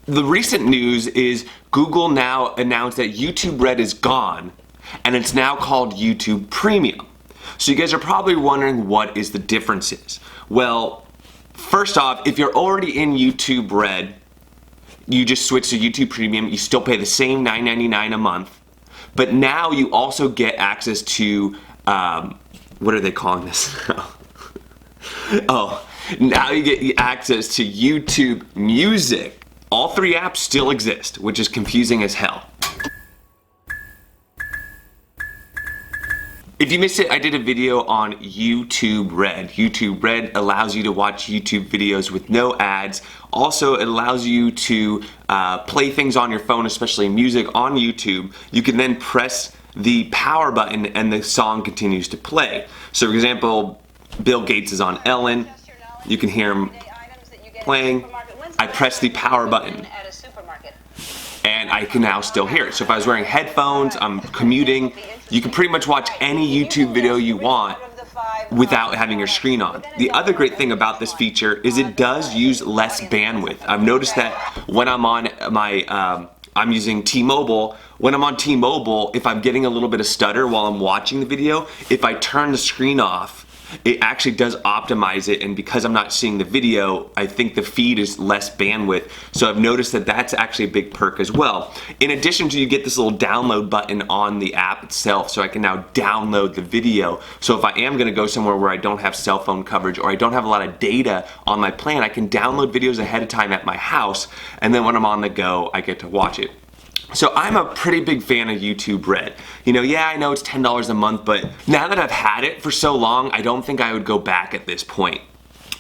The recent news is Google now announced that YouTube Red is gone and it's now called YouTube Premium. So you guys are probably wondering what is the differences. Well, first off, if you're already in YouTube Red, you just switch to YouTube Premium, you still pay the same $9.99 a month, but now you also get access to, what are they calling this? Oh, now you get access to YouTube Music. All three apps still exist, which is confusing as hell. If you missed it, I did a video on YouTube Red. YouTube Red allows you to watch YouTube videos with no ads. Also, it allows you to play things on your phone, especially music on YouTube. You can then press the power button and the song continues to play. So for example, Bill Gates is on Ellen. You can hear him playing. I press the power button and I can now still hear it. So if I was wearing headphones, I'm commuting, you can pretty much watch any YouTube video you want without having your screen on. The other great thing about this feature is it does use less bandwidth. I've noticed that when I'm on my, I'm using T-Mobile, when I'm on T-Mobile, if I'm getting a little bit of stutter while I'm watching the video, if I turn the screen off, it actually does optimize it, and because I'm not seeing the video, I think the feed is less bandwidth. So I've noticed that that's actually a big perk as well. In addition to, you get this little download button on the app itself, so I can now download the video. So if I am gonna go somewhere where I don't have cell phone coverage or I don't have a lot of data on my plan, I can download videos ahead of time at my house, and then when I'm on the go, I get to watch it. So I'm a pretty big fan of YouTube Red. You know, yeah, I know it's $10 a month, but now that I've had it for so long, I don't think I would go back at this point.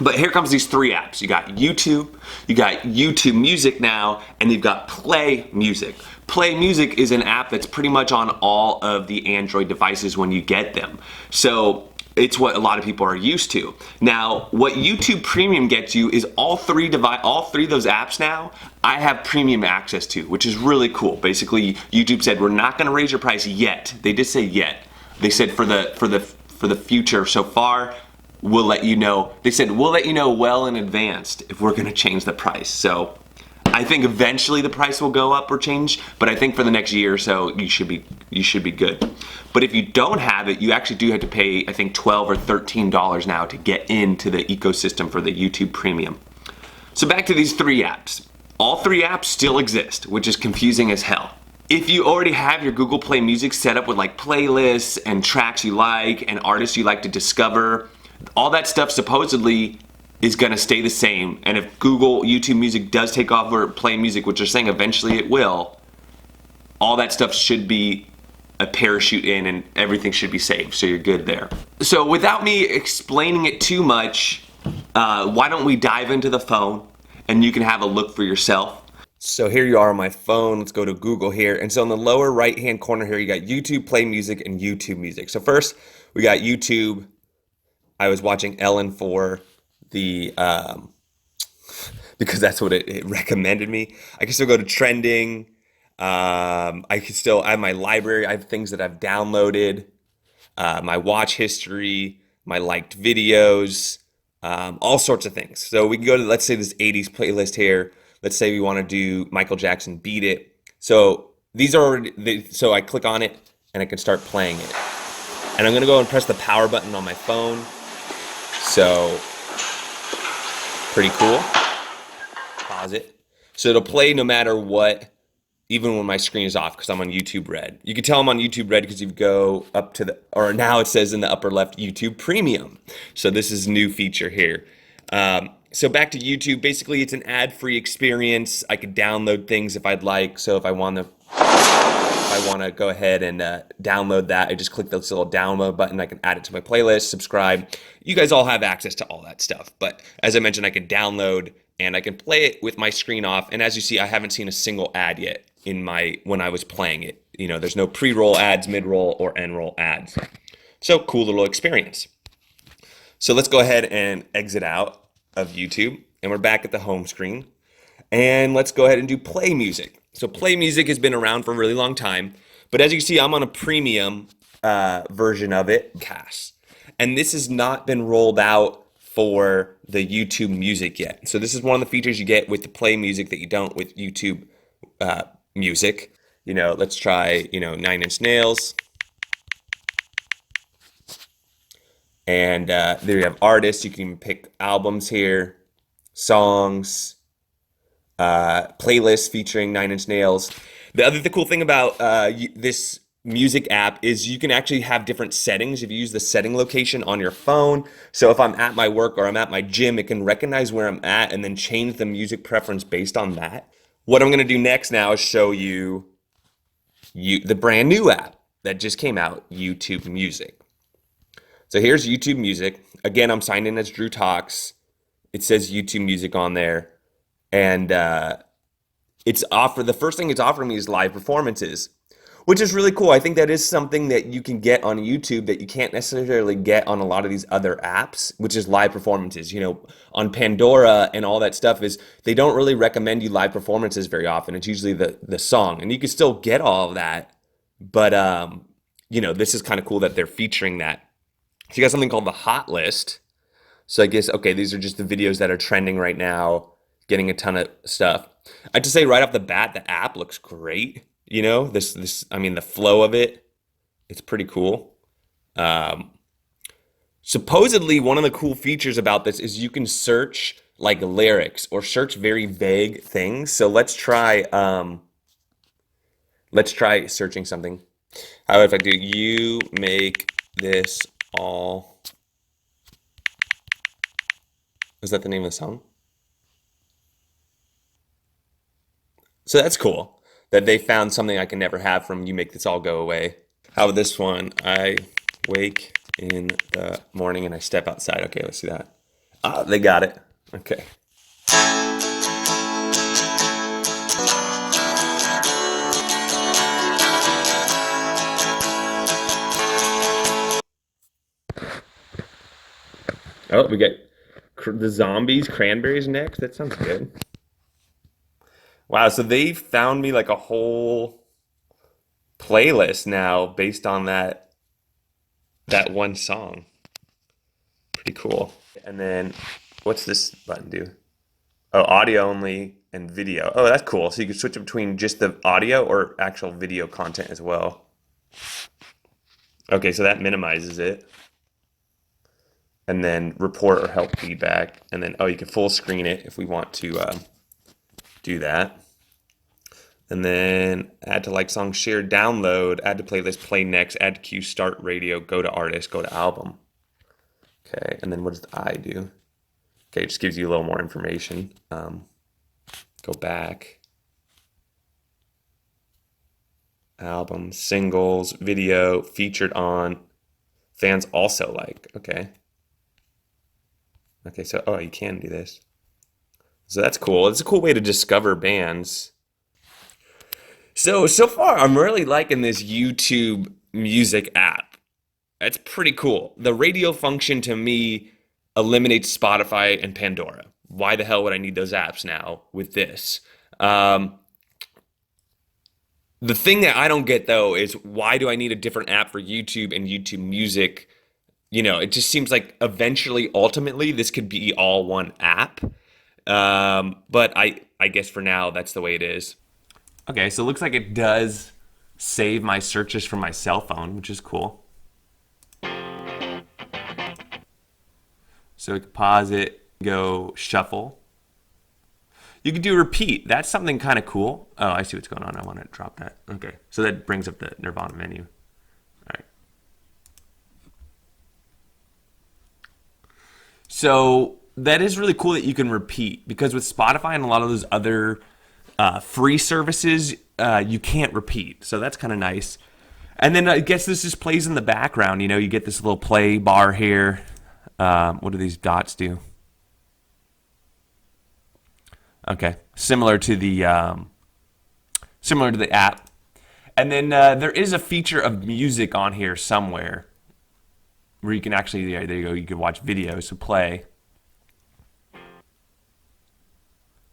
But here comes these three apps. You got YouTube Music now, and you've got Play Music. Play Music is an app that's pretty much on all of the Android devices when you get them. So it's what a lot of people are used to. Now, what YouTube Premium gets you is all three of those apps now I have premium access to, which is really cool. Basically, YouTube said, we're not gonna raise your price yet. They did say yet. They said for the future so far, we'll let you know. They said, we'll let you know well in advance if we're gonna change the price. So I think eventually the price will go up or change, but I think for the next year or so, you should be good. But if you don't have it, you actually do have to pay, I think, $12 or $13 now to get into the ecosystem for the YouTube Premium. So back to these three apps. All three apps still exist, which is confusing as hell. If you already have your Google Play Music set up with like playlists and tracks you like and artists you like to discover, all that stuff supposedly is gonna stay the same. And if Google YouTube Music does take over Play Music, which they're saying eventually it will, all that stuff should be a parachute in and everything should be saved, so you're good there. So without me explaining it too much, why don't we dive into the phone and you can have a look for yourself. So here you are on my phone. Let's go to Google here. And so in the lower right hand corner here, you got YouTube, Play Music, and YouTube Music. So first we got YouTube. I was watching Ellen for the, because that's what it recommended me. I can still go to trending. I have my library. I have things that I've downloaded, my watch history, my liked videos, all sorts of things. So we can go to, let's say, this 80s playlist here. Let's say we want to do Michael Jackson Beat It. So these are already, so I click on it and I can start playing it. And I'm going to go and press the power button on my phone. So pretty cool. Pause it. So it'll play no matter what, even when my screen is off, because I'm on YouTube Red. You can tell I'm on YouTube Red because you go up to the, or now it says in the upper left, YouTube Premium. So this is a new feature here. So back to YouTube, basically it's an ad-free experience. I could download things if I'd like. So if I want to go ahead and download that, I just click this little download button. I can add it to my playlist, subscribe. You guys all have access to all that stuff. But as I mentioned, I can download and I can play it with my screen off. And as you see, I haven't seen a single ad yet when I was playing it. You know, there's no pre-roll ads, mid-roll, or end-roll ads. So cool little experience. So let's go ahead and exit out of YouTube, and we're back at the home screen. And let's go ahead and do Play Music. So Play Music has been around for a really long time, but as you can see, I'm on a premium version of it, and this has not been rolled out for the YouTube Music yet. So this is one of the features you get with the Play Music that you don't with YouTube Music. Let's try, 9 Inch Nails. And there you have artists. You can pick albums here, songs, playlists featuring 9 Inch Nails. The cool thing about this music app is you can actually have different settings if you use the setting location on your phone. So if I'm at my work or I'm at my gym, it can recognize where I'm at and then change the music preference based on that. What I'm going to do next now is show you the brand new app that just came out, YouTube Music. So here's YouTube Music. Again, I'm signed in as Drew Talks. It says YouTube Music on there. And the first thing it's offering me is live performances, which is really cool. I think that is something that you can get on YouTube that you can't necessarily get on a lot of these other apps, which is live performances. On Pandora and all that stuff is they don't really recommend you live performances very often. It's usually the song, and you can still get all of that. But, this is kind of cool that they're featuring that. So you got something called the Hot List. So I guess, okay, these are just the videos that are trending right now, getting a ton of stuff. I have to say right off the bat, the app looks great. The flow of it, it's pretty cool. Supposedly, one of the cool features about this is you can search like lyrics or search very vague things. So let's try searching something. How about if I do, you make this all? Is that the name of the song? So that's cool that they found something I can never have from You Make This All Go Away. How about this one? I wake in the morning and I step outside. Okay, let's see that. They got it. Okay. Oh, we got the Zombies, Cranberries next. That sounds good. Wow, so they found me like a whole playlist now based on that one song. Pretty cool. And then what's this button do? Oh, audio only and video. Oh, that's cool. So you can switch between just the audio or actual video content as well. Okay, so that minimizes it. And then report or help feedback. And then, you can full screen it if we want to do that. And then add to like song, share, download, add to playlist, play next, add to queue, start radio, go to artist, go to album. Okay, and then what does the I do? Okay, it just gives you a little more information. Go back. Album, singles, video, featured on, fans also like. Okay. Okay, so, you can do this. So that's cool. It's a cool way to discover bands. So far, I'm really liking this YouTube Music app. It's pretty cool. The radio function to me eliminates Spotify and Pandora. Why the hell would I need those apps now with this? The thing that I don't get, though, is why do I need a different app for YouTube and YouTube Music? It just seems like eventually, ultimately, this could be all one app. But I guess for now, that's the way it is. Okay, so it looks like it does save my searches from my cell phone, which is cool. So we can pause it, go shuffle. You can do repeat. That's something kind of cool. Oh, I see what's going on. I want to drop that. Okay, so that brings up the Nirvana menu. All right. So that is really cool that you can repeat, because with Spotify and a lot of those other free services, you can't repeat. So that's kind of nice. And then I guess this just plays in the background. You get this little play bar here. What do these dots do? Okay, similar to the app. And then there is a feature of music on here somewhere where you can actually, there you go, you can watch videos, so play.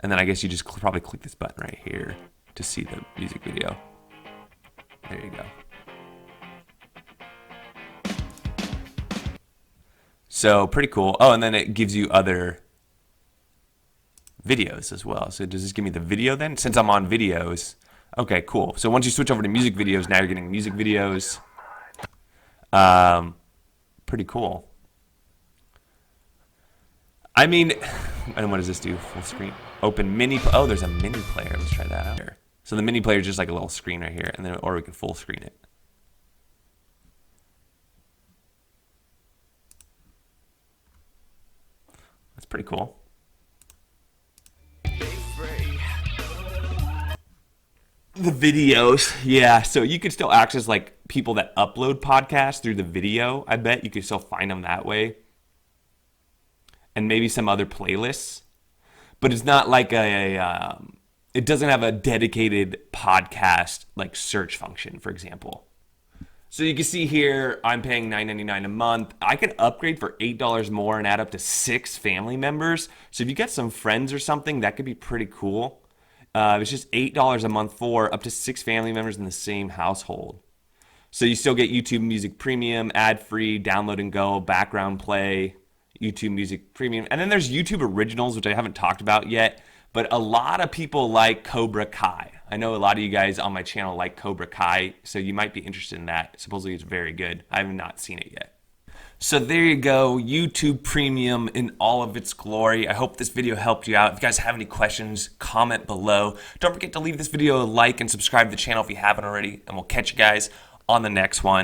And then I guess you just probably click this button right here to see the music video. There you go. So pretty cool. Oh, and then it gives you other videos as well. So does this give me the video then? Since I'm on videos. Okay, cool. So once you switch over to music videos, now you're getting music videos. Pretty cool. I mean, and what does this do? Full screen. Open mini. Oh, there's a mini player. Let's try that out here. So the mini player is just like a little screen right here, and then or we can full screen it. That's pretty cool. The videos, yeah. So you could still access like people that upload podcasts through the video. I bet you could still find them that way, and maybe some other playlists. But it's not like it doesn't have a dedicated podcast like search function, for example. So you can see here, I'm paying $9.99 a month. I can upgrade for $8 more and add up to 6 family members. So if you got some friends or something, that could be pretty cool. It's just $8 a month for up to 6 family members in the same household. So you still get YouTube Music Premium, ad-free, download and go, background play, YouTube Music Premium. And then there's YouTube Originals, which I haven't talked about yet. But a lot of people like Cobra Kai. I know a lot of you guys on my channel like Cobra Kai, so you might be interested in that. Supposedly it's very good. I have not seen it yet. So there you go, YouTube Premium in all of its glory. I hope this video helped you out. If you guys have any questions, comment below. Don't forget to leave this video a like and subscribe to the channel if you haven't already, and we'll catch you guys on the next one.